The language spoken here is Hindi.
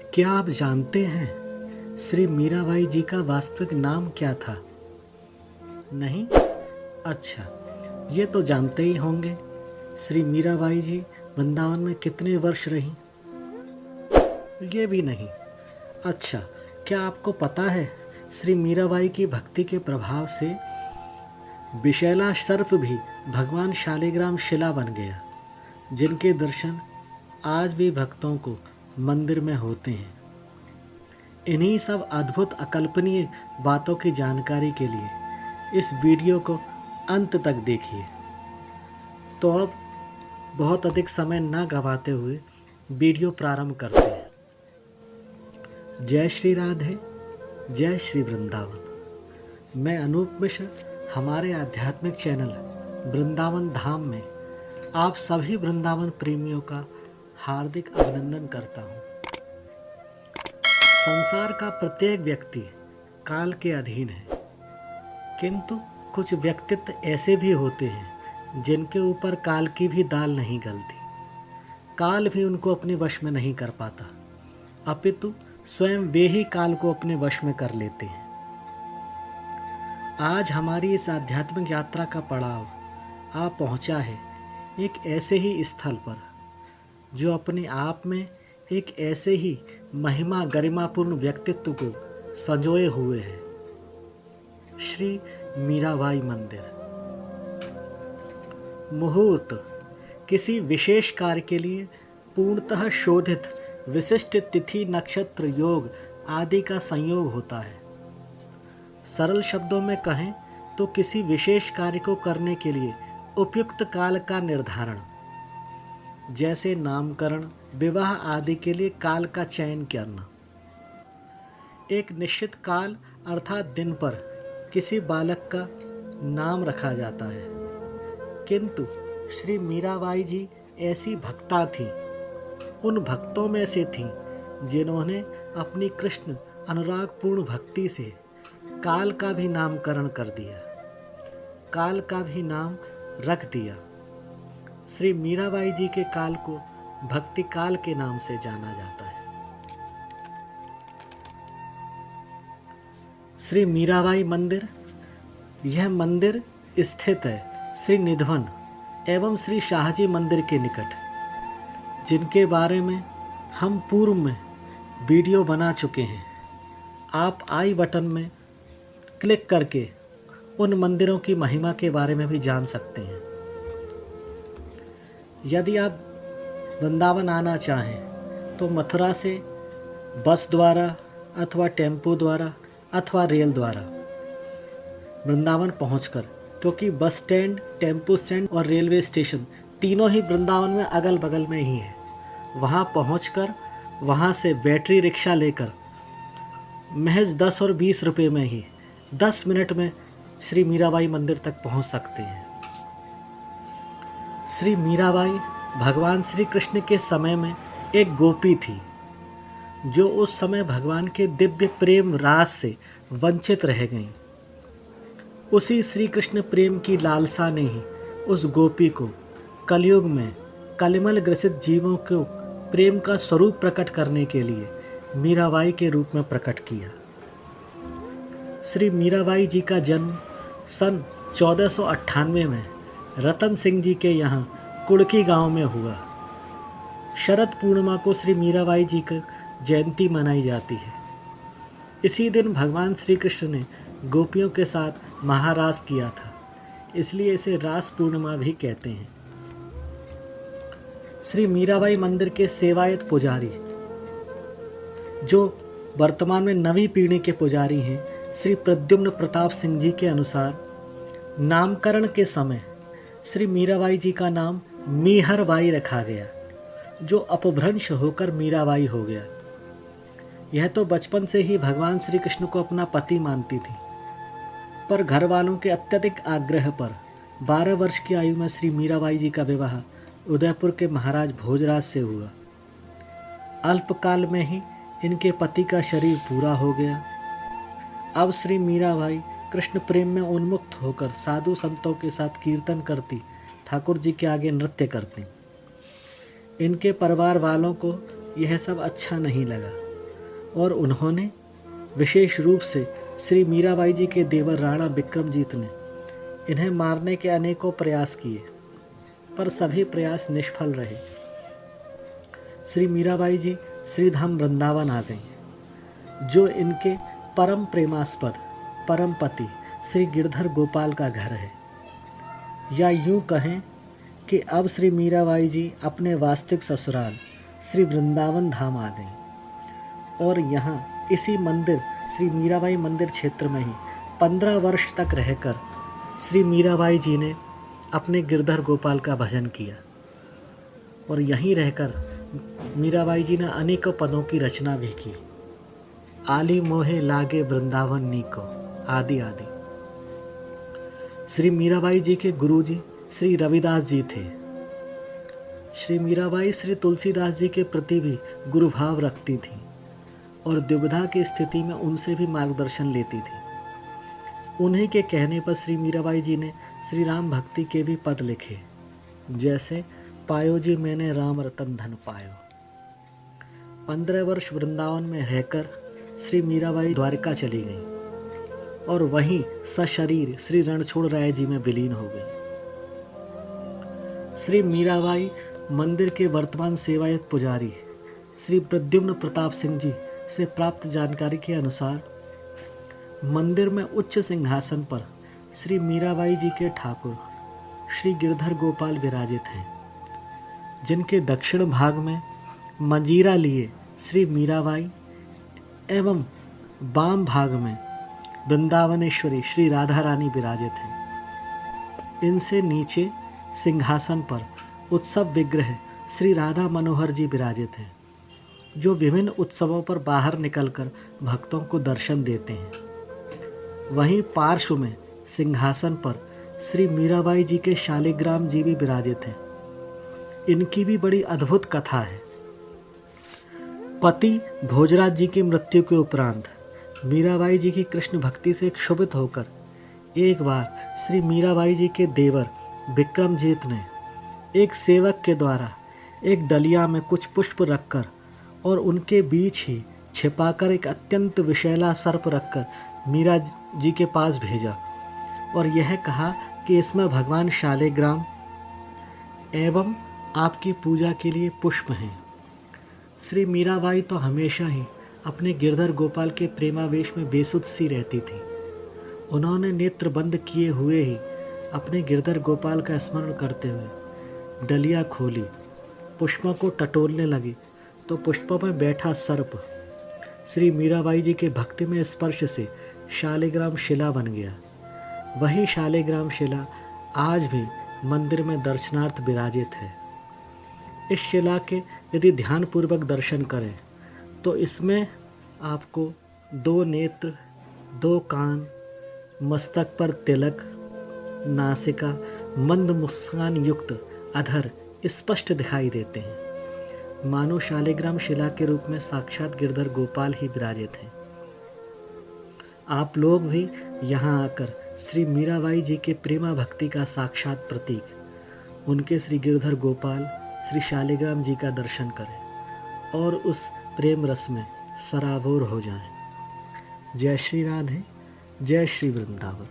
क्या आप जानते हैं श्री मीराबाई जी का वास्तविक नाम क्या था? नहीं? अच्छा, ये तो जानते ही होंगे। श्री मीराबाई जी वृंदावन में कितने वर्ष रहीं? ये भी नहीं। अच्छा, क्या आपको पता है श्री मीराबाई की भक्ति के प्रभाव से विशैला सर्प भी भगवान शालिग्राम शिला बन गया, जिनके दर्शन आज भी भक्तों को मंदिर में होते हैं। इन्हीं सब अद्भुत अकल्पनीय बातों की जानकारी के लिए इस वीडियो को अंत तक देखिए। तो अब बहुत अधिक समय न गंवाते हुए वीडियो प्रारंभ करते हैं। जय श्री राधे, जय श्री वृंदावन। मैं अनूप मिश्र हमारे आध्यात्मिक चैनल वृंदावन धाम में आप सभी वृंदावन प्रेमियों का हार्दिक अभिनंदन करता हूँ। संसार का प्रत्येक व्यक्ति काल के अधीन है, किंतु कुछ व्यक्तित्व ऐसे भी होते हैं जिनके ऊपर काल की भी दाल नहीं गलती। काल भी उनको अपने वश में नहीं कर पाता, अपितु स्वयं वे ही काल को अपने वश में कर लेते हैं। आज हमारी इस आध्यात्मिक यात्रा का पड़ाव आ पहुंचा है एक ऐसे ही स्थल पर जो अपने आप में एक ऐसे ही महिमा गरिमापूर्ण व्यक्तित्व को संजोए हुए है, श्री मीराबाई मंदिर। मुहूर्त किसी विशेष कार्य के लिए पूर्णतः शोधित विशिष्ट तिथि, नक्षत्र, योग आदि का संयोग होता है। सरल शब्दों में कहें तो किसी विशेष कार्य को करने के लिए उपयुक्त काल का निर्धारण, जैसे नामकरण, विवाह आदि के लिए काल का चयन करना। एक निश्चित काल अर्थात दिन पर किसी बालक का नाम रखा जाता है, किंतु श्री मीराबाई जी ऐसी भक्ता थीं, उन भक्तों में से थीं जिन्होंने अपनी कृष्ण अनुरागपूर्ण भक्ति से काल का भी नामकरण कर दिया, काल का भी नाम रख दिया। श्री मीराबाई जी के काल को भक्ति काल के नाम से जाना जाता है। श्री मीराबाई मंदिर, यह मंदिर स्थित है श्री निधवन एवं श्री शाहजी मंदिर के निकट, जिनके बारे में हम पूर्व में वीडियो बना चुके हैं। आप आई बटन में क्लिक करके उन मंदिरों की महिमा के बारे में भी जान सकते हैं। यदि आप वृंदावन आना चाहें तो मथुरा से बस द्वारा अथवा टेम्पो द्वारा अथवा रेल द्वारा वृंदावन पहुंचकर, क्योंकि बस स्टैंड, टेम्पो स्टैंड और रेलवे स्टेशन तीनों ही वृंदावन में अगल बगल में ही है, वहां पहुंचकर वहां से बैटरी रिक्शा लेकर महज 10 और 20 रुपये में ही 10 मिनट में श्री मीराबाई मंदिर तक पहुंच सकते हैं। श्री मीराबाई भगवान श्री कृष्ण के समय में एक गोपी थी, जो उस समय भगवान के दिव्य प्रेम रास से वंचित रह गईं। उसी श्री कृष्ण प्रेम की लालसा ने ही उस गोपी को कलयुग में कलिमल ग्रसित जीवों को प्रेम का स्वरूप प्रकट करने के लिए मीराबाई के रूप में प्रकट किया। श्री मीराबाई जी का जन्म सन 1498 में रतन सिंह जी के यहाँ कुड़की गांव में हुआ। शरद पूर्णिमा को श्री मीराबाई जी की जयंती मनाई जाती है। इसी दिन भगवान श्री कृष्ण ने गोपियों के साथ महारास किया था, इसलिए इसे रास पूर्णिमा भी कहते हैं। श्री मीराबाई मंदिर के सेवायत पुजारी, जो वर्तमान में नवी पीढ़ी के पुजारी हैं, श्री प्रद्युम्न प्रताप सिंह जी के अनुसार नामकरण के समय श्री मीराबाई जी का नाम मीहरबाई रखा गया, जो अपभ्रंश होकर मीराबाई हो गया। यह तो बचपन से ही भगवान श्री कृष्ण को अपना पति मानती थी, पर घर वालों के अत्यधिक आग्रह पर 12 वर्ष की आयु में श्री मीराबाई जी का विवाह उदयपुर के महाराज भोजराज से हुआ। अल्पकाल में ही इनके पति का शरीर पूरा हो गया। अब श्री मीराबाई कृष्ण प्रेम में उन्मुक्त होकर साधु संतों के साथ कीर्तन करती, ठाकुर जी के आगे नृत्य करती। इनके परिवार वालों को यह सब अच्छा नहीं लगा, और उन्होंने विशेष रूप से श्री मीराबाई जी के देवर राणा विक्रमजीत ने इन्हें मारने के अनेकों प्रयास किए, पर सभी प्रयास निष्फल रहे। श्री मीराबाई जी श्रीधाम वृंदावन आ गईं, जो इनके परम प्रेमास्पद परम पति श्री गिरधर गोपाल का घर है। या यूं कहें कि अब श्री मीराबाई जी अपने वास्तविक ससुराल श्री वृंदावन धाम आ गईं और यहाँ इसी मंदिर श्री मीराबाई मंदिर क्षेत्र में ही 15 वर्ष तक रहकर श्री मीराबाई जी ने अपने गिरधर गोपाल का भजन किया और यहीं रहकर मीराबाई जी ने अनेकों पदों की रचना भी की। आली मोहे लागे वृंदावन नीको आदि आदि। श्री मीराबाई जी के गुरुजी श्री रविदास जी थे। श्री मीराबाई श्री तुलसीदास जी के प्रति भी गुरुभाव रखती थीं और दुविधा की स्थिति में उनसे भी मार्गदर्शन लेती थी। उन्हीं के कहने पर श्री मीराबाई जी ने श्री राम भक्ति के भी पद लिखे, जैसे पायो जी मैंने राम रतन धन पायो। 15 वर्ष वृंदावन में रहकर श्री मीराबाई द्वारका चली गईं और वहीं सशरीर श्री रणछोड़ राय जी में विलीन हो गई। श्री मीराबाई मंदिर के वर्तमान सेवायत पुजारी श्री प्रद्युम्न प्रताप सिंह जी से प्राप्त जानकारी के अनुसार मंदिर में उच्च सिंहासन पर श्री मीराबाई जी के ठाकुर श्री गिरधर गोपाल विराजित हैं, जिनके दक्षिण भाग में मंजीरा लिए श्री मीराबाई एवं वाम भाग में वृंदावनेश्वरी श्री राधा रानी विराजित हैं। इनसे नीचे सिंहासन पर उत्सव विग्रह श्री राधा मनोहर जी विराजित हैं, जो विभिन्न उत्सवों पर बाहर निकलकर भक्तों को दर्शन देते हैं। वहीं पार्श्व में सिंहासन पर श्री मीराबाई जी के शालिग्राम जी भी विराजित हैं। इनकी भी बड़ी अद्भुत कथा है। पति भोजराज जी की मृत्यु के उपरांत मीराबाई जी की कृष्ण भक्ति से क्षुभित होकर एक बार श्री मीराबाई जी के देवर विक्रमजीत ने एक सेवक के द्वारा एक डलिया में कुछ पुष्प रखकर और उनके बीच ही छिपाकर एक अत्यंत विषैला सर्प रखकर मीरा जी के पास भेजा और यह कहा कि इसमें भगवान शालिग्राम एवं आपकी पूजा के लिए पुष्प हैं। श्री मीराबाई तो हमेशा ही अपने गिरधर गोपाल के प्रेमावेश में बेसुध सी रहती थी। उन्होंने नेत्र बंद किए हुए ही अपने गिरधर गोपाल का स्मरण करते हुए डलिया खोली, पुष्पों को टटोलने लगी तो पुष्पों में बैठा सर्प श्री मीराबाई जी के भक्ति में स्पर्श से शालिग्राम शिला बन गया। वही शालिग्राम शिला आज भी मंदिर में दर्शनार्थ विराजित है। इस शिला के यदि ध्यानपूर्वक दर्शन करें तो इसमें आपको 2 नेत्र, 2 कान, मस्तक पर तिलक, नासिका, मंद मुस्कान युक्त अधर स्पष्ट दिखाई देते हैं। मानो शालिग्राम शिला के रूप में साक्षात गिरधर गोपाल ही विराजित हैं। आप लोग भी यहाँ आकर श्री मीराबाई जी के प्रेमा भक्ति का साक्षात प्रतीक उनके श्री गिरधर गोपाल श्री शालिग्राम जी का दर्शन करें और उस प्रेम रस में सराबोर हो जाएं। जय श्री राधे, जय श्री वृंदावन।